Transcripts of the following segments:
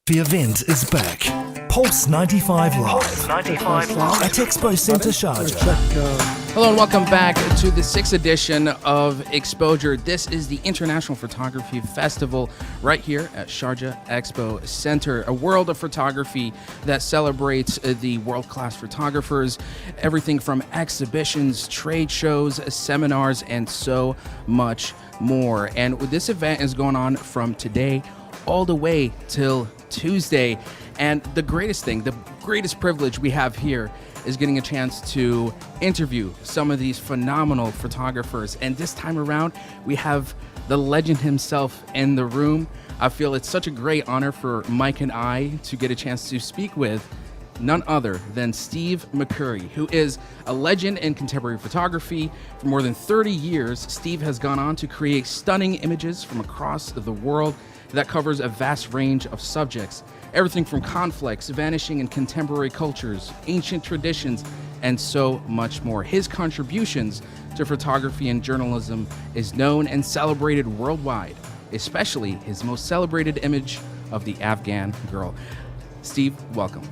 The event is back. Pulse 95 Live. At Expo Centre Sharjah. Hello and welcome back to the 6th edition of Exposure. This is the International Photography Festival right here at Sharjah Expo Centre, a world of photography that celebrates the world-class photographers, everything from exhibitions, trade shows, seminars, and so much more. And this event is going on from today all the way till Tuesday. And the greatest thing, the greatest privilege we have here is getting a chance to interview some of these phenomenal photographers. And this time around, we have the legend himself in the room. I feel it's such a great honor for Mike and I to get a chance to speak with none other than Steve McCurry, who is a legend in contemporary photography. For more than 30 years, Steve has gone on to create stunning images from across the world that covers a vast range of subjects. Everything from conflicts, vanishing in contemporary cultures, ancient traditions, and so much more. His contributions to photography and journalism is known and celebrated worldwide, especially his most celebrated image of the Afghan girl. Steve, welcome.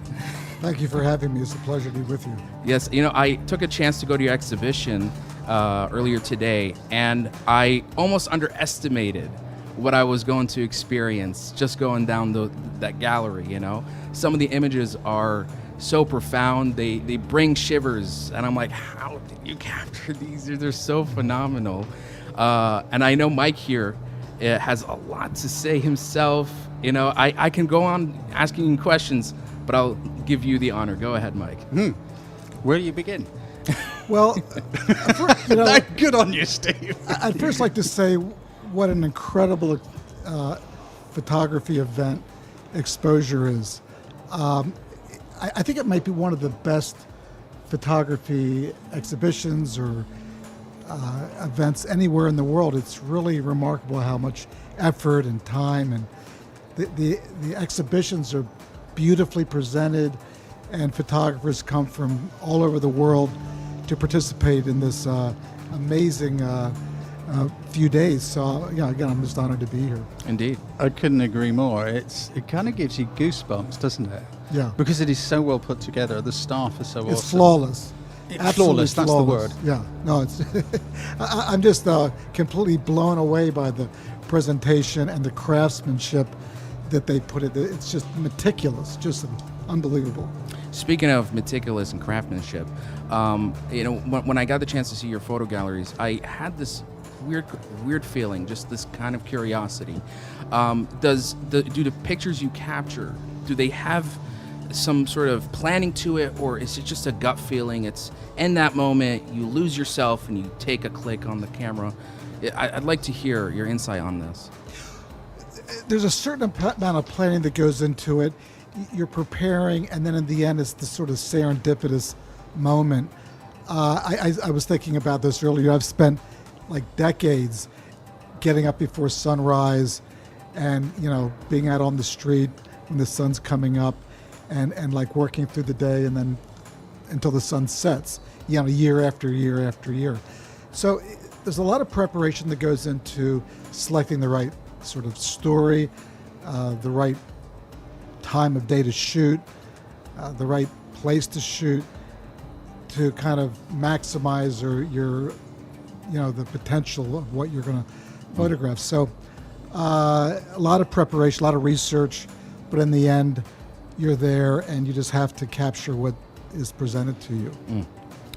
Thank you for having me. It's a pleasure to be with you. Yes, you know, I took a chance to go to your exhibition earlier today, and I almost underestimated what I was going to experience just going down that gallery, you know. Some of the images are so profound, they bring shivers, and I'm like, how did you capture these? They're so phenomenal. And I know Mike here has a lot to say himself. You know, I can go on asking you questions, but I'll give you the honor. Go ahead, Mike. Where do you begin? Well, you know, Good on you, Steve. I'd first like to say what an incredible photography event Exposure is. I think it might be one of the best photography exhibitions or events anywhere in the world. It's really remarkable how much effort and time, and the exhibitions are beautifully presented, and photographers come from all over the world to participate in this amazing few days. So yeah, again, I'm just honored to be here. Indeed. I couldn't agree more. It kind of gives you goosebumps, doesn't it? Yeah. Because it is so well put together. The staff are so awesome. It's flawless. Absolutely flawless, that's the word. Yeah. No, it's I'm just completely blown away by the presentation and the craftsmanship that they put it. It's just meticulous, just unbelievable. Speaking of meticulous and craftsmanship, you know, when I got the chance to see your photo galleries, I had this weird feeling, just this kind of curiosity. Do the pictures you capture, do they have some sort of planning to it, or is it just a gut feeling? It's in that moment, you lose yourself and you take a click on the camera. I'd like to hear your insight on this. There's a certain amount of planning that goes into it. You're preparing, and then in the end, it's the sort of serendipitous moment. I was thinking about this earlier. I've spent like decades getting up before sunrise and, you know, being out on the street when the sun's coming up and like working through the day and then until the sun sets, you know, year after year after year. So there's a lot of preparation that goes into selecting the right sort of story, the right time of day to shoot, the right place to shoot, to kind of maximize your you know, the potential of what you're going to photograph. So a lot of preparation, a lot of research, but in the end, you're there and you just have to capture what is presented to you.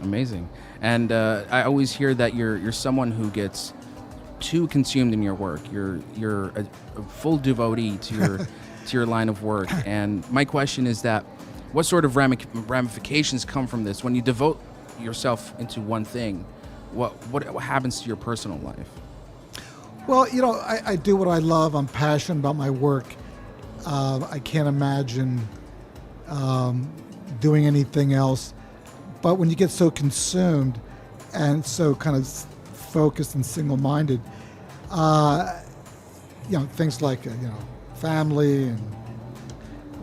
Amazing. And I always hear that you're someone who gets too consumed in your work. You're a full devotee to your line of work. And my question is that what sort of ramifications come from this when you devote yourself into one thing? What happens to your personal life? Well, you know, I do what I love. I'm passionate about my work. I can't imagine doing anything else. But when you get so consumed and so kind of focused and single-minded, you know, things like family and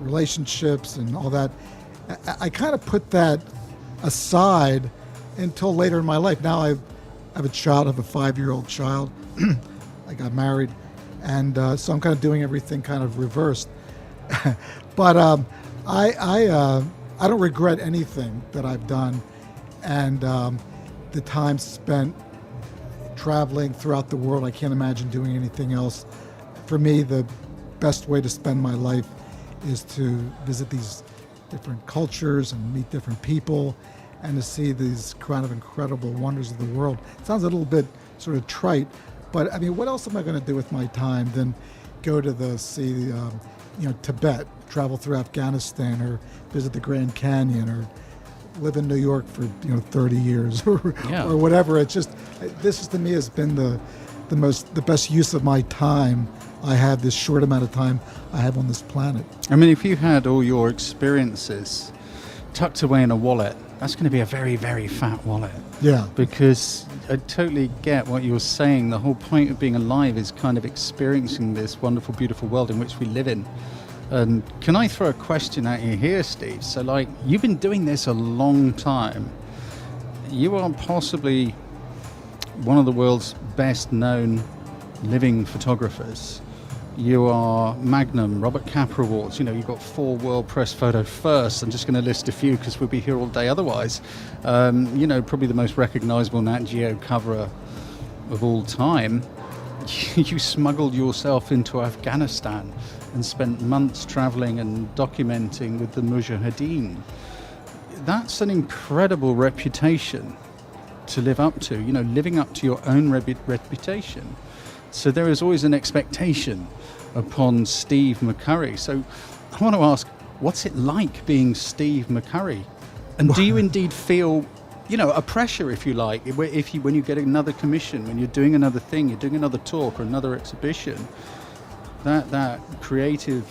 relationships and all that, I kind of put that aside until later in my life. Now I have a child, I have a 5-year-old child. I got married, and so I'm kind of doing everything kind of reversed. But I don't regret anything that I've done, and the time spent traveling throughout the world, I can't imagine doing anything else. For me, the best way to spend my life is to visit these different cultures and meet different people, and to see these kind of incredible wonders of the world. It sounds a little bit sort of trite, but I mean, what else am I going to do with my time than go to Tibet, travel through Afghanistan, or visit the Grand Canyon, or live in New York for 30 years, or whatever. It's just, this to me has been the best use of my time I have, this short amount of time I have on this planet. I mean, if you had all your experiences tucked away in a wallet, that's going to be a very, very fat wallet. Yeah. Because I totally get what you're saying. The whole point of being alive is kind of experiencing this wonderful, beautiful world in which we live in. And can I throw a question at you here, Steve? So, like, you've been doing this a long time. You are possibly one of the world's best known living photographers. You are Magnum, Robert Capa Awards. You've got 4 World Press Photo Firsts. I'm just going to list a few because we'll be here all day otherwise. Probably the most recognizable Nat Geo cover of all time. You smuggled yourself into Afghanistan and spent months traveling and documenting with the Mujahideen. That's an incredible reputation to live up to, living up to your own reputation. So there is always an expectation upon Steve McCurry. So I want to ask, what's it like being Steve McCurry? And do you indeed feel, a pressure, if you like, when you get another commission, when you're doing another thing, you're doing another talk or another exhibition, that creative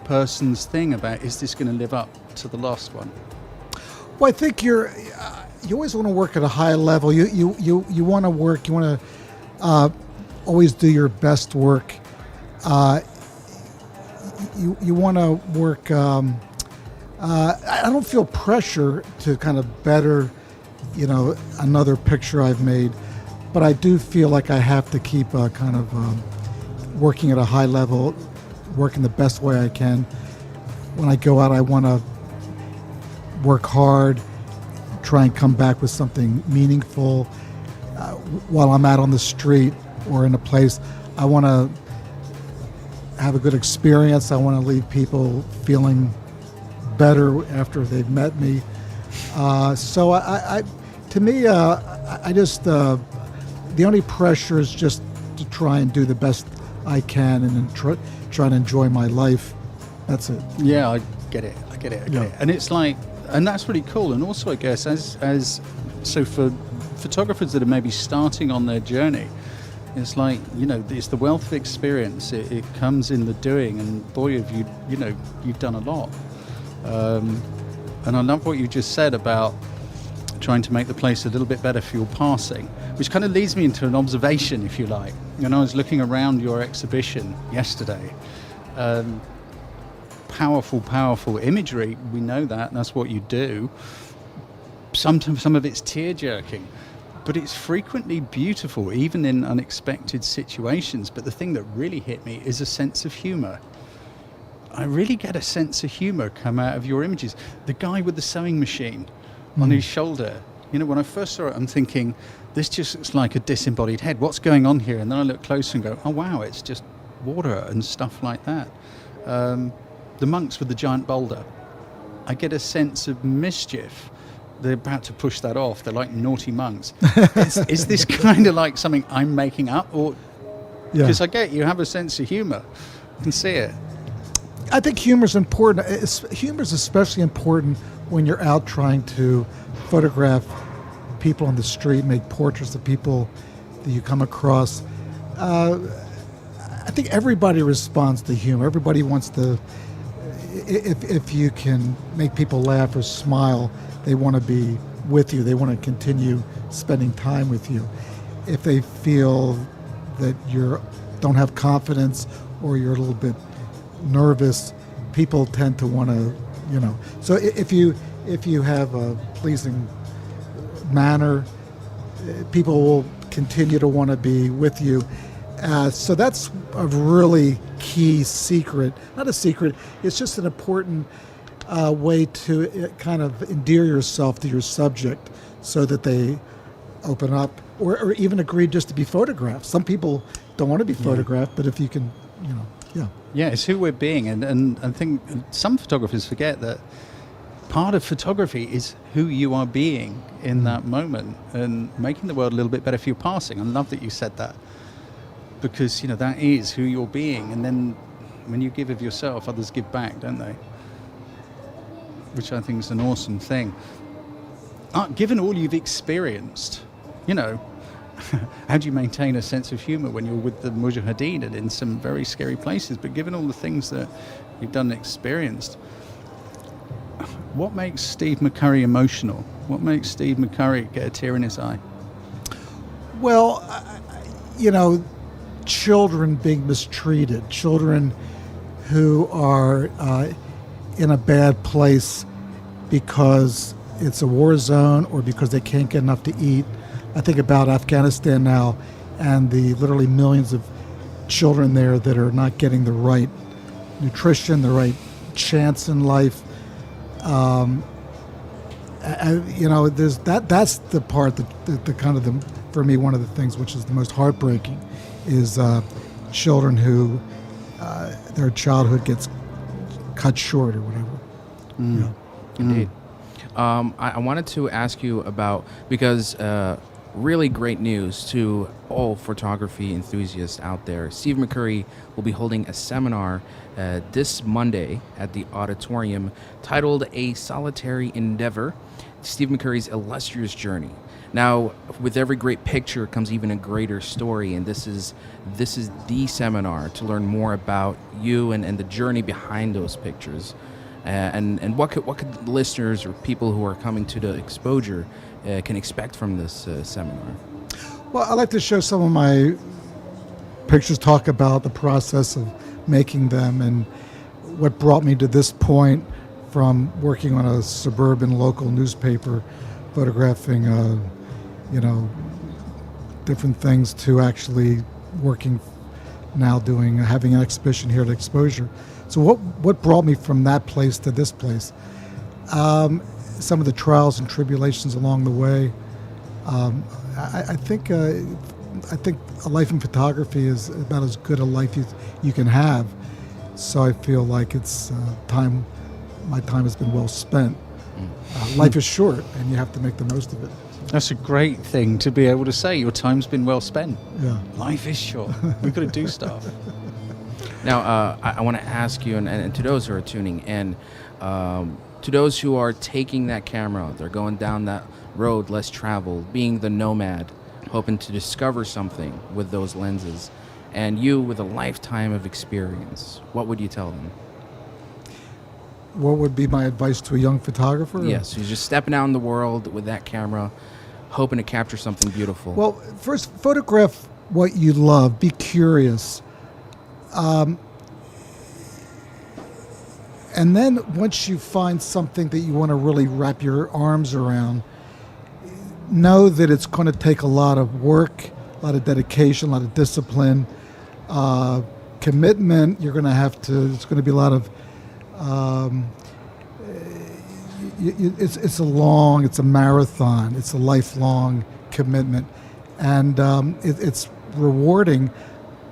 person's thing about, is this going to live up to the last one? Well, I think you always want to work at a high level. You want to work. You want to always do your best work. You want to work. I don't feel pressure to kind of better, another picture I've made, but I do feel like I have to keep kind of working at a high level, working the best way I can. When I go out, I want to work hard, try and come back with something meaningful. While I'm out on the street or in a place, I want to have a good experience. I want to leave people feeling better after they've met me. So to me, I just, the only pressure is just to try and do the best I can and then try to enjoy my life. That's it. Yeah, I get it. And it's like, and that's really cool. And also, I guess, so for photographers that are maybe starting on their journey, it's like, it's the wealth of experience. It comes in the doing, and boy, have you've done a lot. And I love what you just said about trying to make the place a little bit better for your passing, which kind of leads me into an observation, if you like. I was looking around your exhibition yesterday. Powerful imagery. We know that, and that's what you do. Sometimes some of it's tear-jerking, but it's frequently beautiful, even in unexpected situations. But the thing that really hit me is a sense of humor. I really get a sense of humor come out of your images. The guy with the sewing machine on his shoulder, when I first saw it, I'm thinking, this just looks like a disembodied head. What's going on here? And then I look closer and go, oh wow, it's just water and stuff like that. The monks with the giant boulder, I get a sense of mischief. They're about to push that off. They're like naughty monks. Is this kind of like something I'm making up? Or because I get you have a sense of humor. I can see it. I think humor is important. Humor is especially important when you're out trying to photograph people on the street, make portraits of people that you come across. I think everybody responds to humor. Everybody wants to, if you can make people laugh or smile, they want to be with you. They want to continue spending time with you. If they feel that you don't have confidence or you're a little bit nervous, people tend to want to, So if you have a pleasing manner, people will continue to want to be with you. So that's a really key secret. Not a secret, it's just an important way to kind of endear yourself to your subject so that they open up or even agree just to be photographed. Some people don't want to be photographed, but if you can, Yeah, it's who we're being. And I think some photographers forget that part of photography is who you are being in that moment and making the world a little bit better for your passing. I love that you said that, because that is who you're being. And then when you give of yourself, others give back, don't they? Which I think is an awesome thing. Given all you've experienced, how do you maintain a sense of humor when you're with the Mujahideen and in some very scary places? But given all the things that you've done and experienced, what makes Steve McCurry emotional? What makes Steve McCurry get a tear in his eye? Well, children being mistreated, children who are in a bad place because it's a war zone or because they can't get enough to eat. I think about Afghanistan now and the literally millions of children there that are not getting the right nutrition, the right chance in life. There's that's the part that for me, one of the things which is the most heartbreaking is children who their childhood gets cut short or whatever. Indeed. I wanted to ask you about, because really great news to all photography enthusiasts out there. Steve McCurry will be holding a seminar this Monday at the auditorium titled A Solitary Endeavor, Steve McCurry's Illustrious Journey. Now, with every great picture comes even a greater story, and this is the seminar to learn more about you and the journey behind those pictures. And what could listeners or people who are coming to the exposure can expect from this seminar? Well, I like to show some of my pictures, talk about the process of making them and what brought me to this point, from working on a suburban local newspaper, photographing, different things, to actually working now having an exhibition here at Exposure. So what brought me from that place to this place? Some of the trials and tribulations along the way. I think a life in photography is about as good a life you can have. So I feel like it's time. My time has been well spent. Life is short, and you have to make the most of it. That's a great thing to be able to say. Your time's been well spent. Yeah. Life is short. We've got to do stuff. Now, I want to ask you, and to those who are tuning in, to those who are taking that camera, they're going down that road less traveled, being the nomad, hoping to discover something with those lenses, and you with a lifetime of experience, what would you tell them? What would be my advice to a young photographer? Yes, who's just stepping out in the world with that camera, hoping to capture something beautiful. Well, first, photograph what you love. Be curious. And then once you find something that you want to really wrap your arms around, know that it's going to take a lot of work, a lot of dedication, a lot of discipline, commitment. You're going to have to, it's going to be a lot of, it's a marathon. It's a lifelong commitment. And it's rewarding,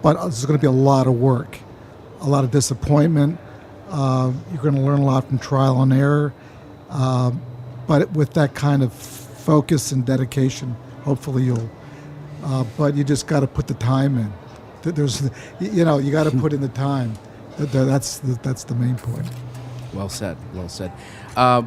but it's going to be a lot of work, a lot of disappointment. You're going to learn a lot from trial and error, but with that kind of focus and dedication, hopefully you'll. But you just got to put the time in. You got to put in the time. That's the main point. Well said. Well said.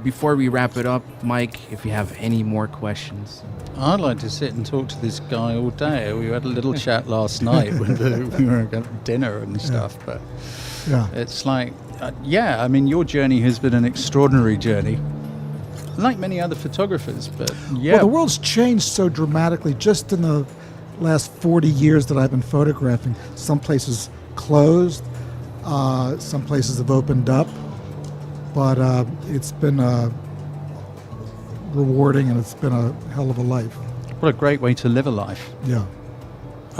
Before we wrap it up, Mike, if you have any more questions. I'd like to sit and talk to this guy all day. We had a little chat last night when we were at dinner and stuff. But yeah, it's like, your journey has been an extraordinary journey, like many other photographers. But yeah, well, the world's changed so dramatically just in the last 40 years that I've been photographing. Some places closed, some places have opened up, but it's been rewarding, and it's been a hell of a life. What a great way to live a life. Yeah.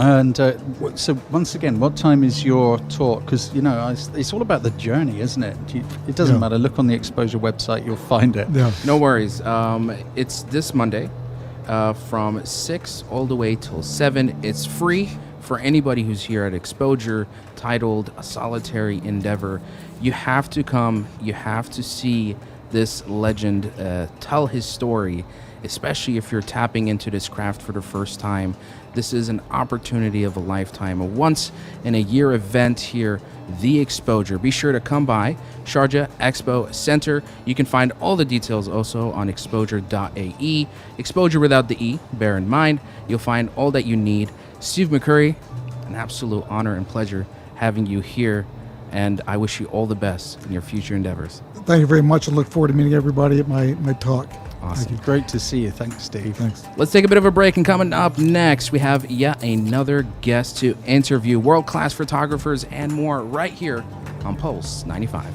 And so once again, what time is your talk? Because, you know, it's all about the journey, isn't it? It doesn't matter. Look on the Exposure website. You'll find it. Yeah. No worries. It's this Monday from 6 all the way till 7. It's free for anybody who's here at Exposure, titled A Solitary Endeavor. You have to come. You have to see this legend tell his story, especially if you're tapping into this craft for the first time. This is an opportunity of a lifetime, a once-in-a-year event here, The Exposure. Be sure to come by Sharjah Expo Center. You can find all the details also on exposure.ae. Exposure without the E, bear in mind. You'll find all that you need. Steve McCurry, an absolute honor and pleasure having you here, and I wish you all the best in your future endeavors. Thank you very much. I look forward to meeting everybody at my talk. Awesome. Great to see you. Thanks, Steve. Thanks. Let's take a bit of a break, and coming up next, we have yet another guest to interview, world-class photographers and more, right here on Pulse 95.